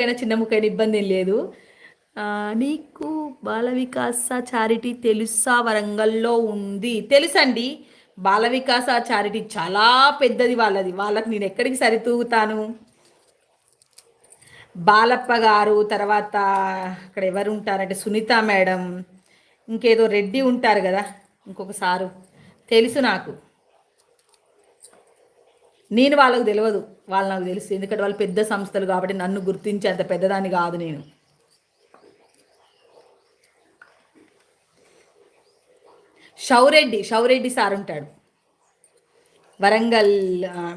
అయినా చిన్న ముక్కైనా ఇబ్బంది ఏం లేదు. నీకు బాల వికాస చారిటీ తెలుసా? వరంగల్లో ఉంది. తెలుసండి. బాల వికాస చారిటీ చాలా పెద్దది వాళ్ళది. వాళ్ళకి నేను ఎక్కడికి సరితూగుతాను. బాలప్ప గారు, తర్వాత అక్కడ ఎవరు ఉంటారంటే సునీత మేడం, ఇంకేదో రెడ్డి ఉంటారు కదా, ఇంకొక సారు తెలుసు నాకు. నేను వాళ్ళకు తెలియదు, వాళ్ళు నాకు తెలుసు. ఎందుకంటే వాళ్ళు పెద్ద సంస్థలు కాబట్టి నన్ను గుర్తించి అంత పెద్దదాన్ని కాదు నేను. షౌరెడ్డి సార్ ఉంటాడు వరంగల్.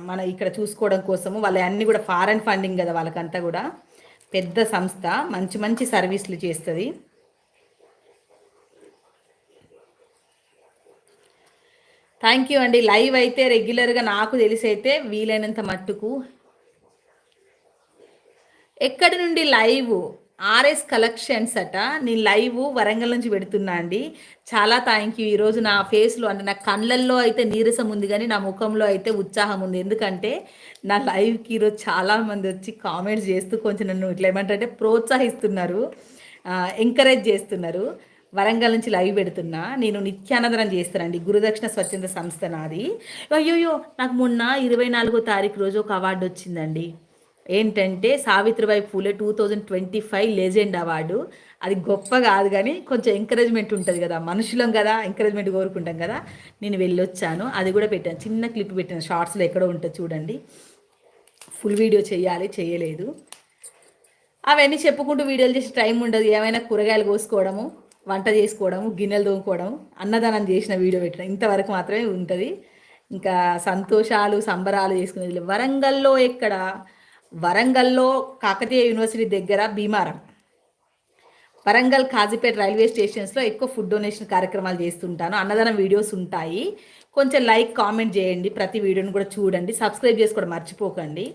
మన ఇక్కడ చూసుకోవడం కోసము వాళ్ళ అన్నీ కూడా ఫారెన్ ఫండింగ్ కదా, వాళ్ళకంతా కూడా పెద్ద సంస్థ, మంచి మంచి సర్వీసులు చేస్తుంది. థ్యాంక్ యూ అండి. లైవ్ అయితే రెగ్యులర్గా నాకు తెలిసి అయితే వీలైనంత మట్టుకు. ఎక్కడి నుండి లైవ్? ఆర్ఎస్ కలెక్షన్స్ అట. నేను లైవ్ వరంగల్ నుంచి పెడుతున్నా అండి. చాలా థ్యాంక్ యూ. ఈరోజు నా ఫేస్లో అంటే నా కళ్ళల్లో అయితే నీరసం ఉంది, కానీ నా ముఖంలో అయితే ఉత్సాహం ఉంది. ఎందుకంటే నా లైవ్కి ఈరోజు చాలామంది వచ్చి కామెంట్స్ చేస్తూ కొంచెం నన్ను ఇట్లా ఏమంటారంటే ప్రోత్సహిస్తున్నారు, ఎంకరేజ్ చేస్తున్నారు. వరంగల్ నుంచి లైవ్ పెడుతున్నా. నేను నిత్యానందనం చేస్తానండి. గురుదక్షిణ స్వచ్ఛంద సంస్థ నాది. అయ్యోయ్యో, నాకు మొన్న 24వ తారీఖు రోజు ఒక అవార్డు వచ్చిందండి. ఏంటంటే సావిత్రిబాయి ఫూలే 2025 లెజెండ్ అవార్డు. అది గొప్ప కాదు, కానీ కొంచెం ఎంకరేజ్మెంట్ ఉంటుంది కదా, మనుషులం కదా, ఎంకరేజ్మెంట్ కోరుకుంటాం కదా. నేను వెళ్ళొచ్చాను, అది కూడా పెట్టాను, చిన్న క్లిప్ పెట్టాను, షార్ట్స్లో ఎక్కడో ఉంటుంది చూడండి. ఫుల్ వీడియో చేయాలి, చేయలేదు. అవన్నీ చెప్పుకుంటూ వీడియోలు చేసి టైం ఉండదు. ఏమైనా కూరగాయలు కోసుకోవడము, వంట చేసుకోవడము, గిన్నెలు తోముకోవడము, అన్నదానం చేసిన వీడియో పెట్టడం, ఇంతవరకు మాత్రమే ఉంటుంది. ఇంకా సంతోషాలు సంబరాలు చేసుకునేది వరంగల్లో. ఎక్కడ? వరంగల్లో కాకతీయ యూనివర్సిటీ దగ్గర భీమారం, వరంగల్ కాజీపేట రైల్వే స్టేషన్స్లో ఎక్కువ ఫుడ్ డొనేషన్ కార్యక్రమాలు చేస్తుంటాను. అన్నదానం వీడియోస్ ఉంటాయి. కొంచెం లైక్ కామెంట్ చేయండి, ప్రతి వీడియోని కూడా చూడండి. సబ్స్క్రైబ్ చేసుకోవడం మర్చిపోకండి.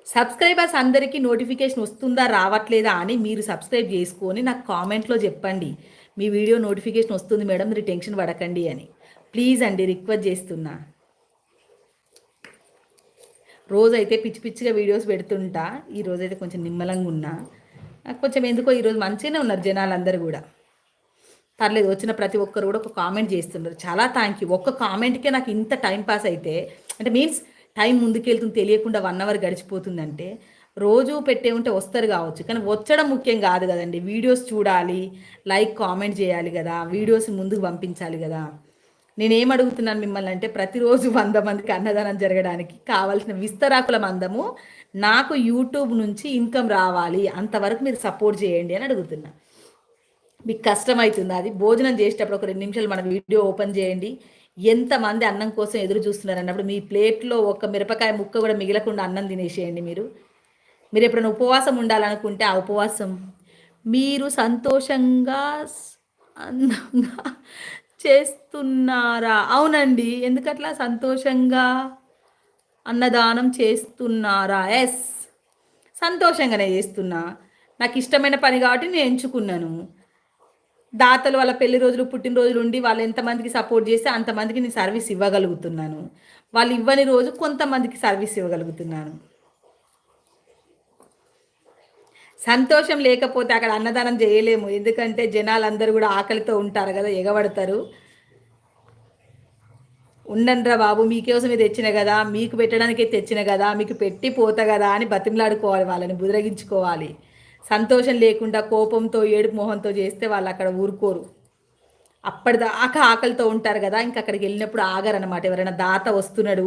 సబ్స్క్రైబర్స్ అందరికీ నోటిఫికేషన్ వస్తుందా రావట్లేదా అని మీరు సబ్స్క్రైబ్ చేసుకొని నాకు కామెంట్లో చెప్పండి. మీ వీడియో నోటిఫికేషన్ వస్తుంది మేడం, మీరు టెన్షన్ పడకండి అని. ప్లీజ్ అండి, రిక్వెస్ట్ చేస్తున్నా. రోజైతే పిచ్చి పిచ్చిగా వీడియోస్ పెడుతుంటా. ఈ రోజైతే కొంచెం నిమ్మలంగా ఉన్నా. నాకు కొంచెం ఎందుకో ఈరోజు మంచిగానే ఉన్నారు జనాలందరూ కూడా. పర్లేదు, వచ్చిన ప్రతి ఒక్కరు కూడా ఒక కామెంట్ చేస్తున్నారు. చాలా థ్యాంక్ యూ. ఒక్క కామెంట్కే నాకు ఇంత టైం పాస్ అయితే, అంటే మీన్స్ టైం ముందుకెళ్తుంది తెలియకుండా 1 అవర్ గడిచిపోతుందంటే, రోజు పెట్టే ఉంటే వస్తారు కావచ్చు, కానీ వచ్చడం ముఖ్యం కాదు కదండి. వీడియోస్ చూడాలి, లైక్ కామెంట్ చేయాలి కదా, వీడియోస్ ముందుకు పంపించాలి కదా. నేనేం అడుగుతున్నాను మిమ్మల్ని అంటే, ప్రతిరోజు 100 మందికి అన్నదానం జరగడానికి కావాల్సిన విస్తరాకుల మందము నాకు యూట్యూబ్ నుంచి ఇన్కమ్ రావాలి, అంతవరకు మీరు సపోర్ట్ చేయండి అని అడుగుతున్నా. మీకు కష్టమవుతుంది అది. భోజనం చేసేటప్పుడు ఒక 2 నిమిషాలు మన వీడియో ఓపెన్ చేయండి. ఎంతమంది అన్నం కోసం ఎదురు చూస్తున్నారు అన్నప్పుడు మీ ప్లేట్లో ఒక మిరపకాయ ముక్క కూడా మిగలకుండా అన్నం తినేసేయండి. మీరు ఎప్పుడైనా ఉపవాసం ఉండాలనుకుంటే ఆ ఉపవాసం మీరు సంతోషంగా అందంగా చేస్తున్నారా? అవునండి. ఎందుకట్లా సంతోషంగా అన్నదానం చేస్తున్నారా? ఎస్, సంతోషంగానే చేస్తున్నా. నాకు ఇష్టమైన పని కాబట్టి నేను ఎంచుకున్నాను. దాతలు వాళ్ళ పెళ్లి రోజులు, పుట్టినరోజులు ఉండి వాళ్ళు ఎంతమందికి సపోర్ట్ చేస్తే అంతమందికి నేను సర్వీస్ ఇవ్వగలుగుతున్నాను. వాళ్ళు ఇవ్వని రోజు కొంతమందికి సర్వీస్ ఇవ్వగలుగుతున్నాను. సంతోషం లేకపోతే అక్కడ అన్నదానం చేయలేము. ఎందుకంటే జనాలందరూ కూడా ఆకలితో ఉంటారు కదా, ఎగబడతారు. ఉండండిరా బాబు, మీకోసమే తెచ్చిన కదా, మీకు పెట్టడానికే తెచ్చిన కదా, మీకు పెట్టి పోతా కదా అని బతిమలాడుకోవాలి, వాళ్ళని బుదిరగించుకోవాలి. సంతోషం లేకుండా కోపంతో ఏడుపు మొహంతో చేస్తే వాళ్ళు అక్కడ ఊరుకోరు. అప్పటిదాకా ఆకలితో ఉంటారు కదా, ఇంక అక్కడికి వెళ్ళినప్పుడు ఆగరనమాట. ఎవరైనా దాత వస్తున్నాడు,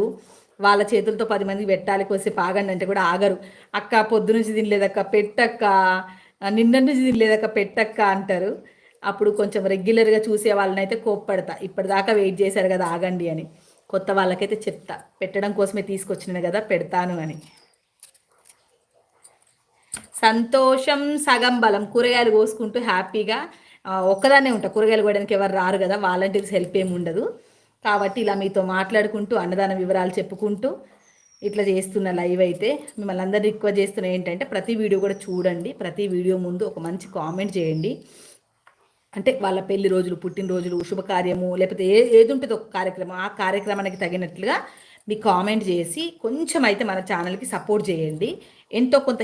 వాళ్ళ చేతులతో 10 మందికి పెట్టాలి, కొద్దిసేపు ఆగండి అంటే కూడా ఆగరు. అక్క పొద్దు నుంచి తినలేదక్క పెట్టక్క, నిన్న నుంచి తినలేదక్క పెట్టక్క అంటారు. అప్పుడు కొంచెం రెగ్యులర్గా చూసే వాళ్ళని అయితే కోప్పడతా, ఇప్పటిదాకా వెయిట్ చేశారు కదా ఆగండి అని. కొత్త వాళ్ళకైతే చెప్తా, పెట్టడం కోసమే తీసుకొచ్చినాను కదా పెడతాను అని. సంతోషం సగం బలం. కూరగాయలు కోసుకుంటూ హ్యాపీగా ఒక్కదాన్నే ఉంటా, కూరగాయలు కోయడానికి ఎవరు రారు కదా, వాలంటీర్స్ హెల్ప్ ఏమి ఉండదు. కాబట్టి ఇలా మీతో మాట్లాడుకుంటూ అన్నదాన వివరాలు చెప్పుకుంటూ ఇట్లా చేస్తున్న లైవ్ అయితే మిమ్మల్ని అందరు రిక్వెస్ట్ చేస్తున్న ఏంటంటే, ప్రతి వీడియో కూడా చూడండి. ప్రతి వీడియో ముందు ఒక మంచి కామెంట్ చేయండి. అంటే వాళ్ళ పెళ్లి రోజులు, పుట్టినరోజులు, శుభకార్యము, లేకపోతే ఏది ఉంటుందో ఒక కార్యక్రమం, ఆ కార్యక్రమానికి తగినట్లుగా మీ కామెంట్ చేసి కొంచెం అయితే మన ఛానల్కి సపోర్ట్ చేయండి. ఎంతో కొంత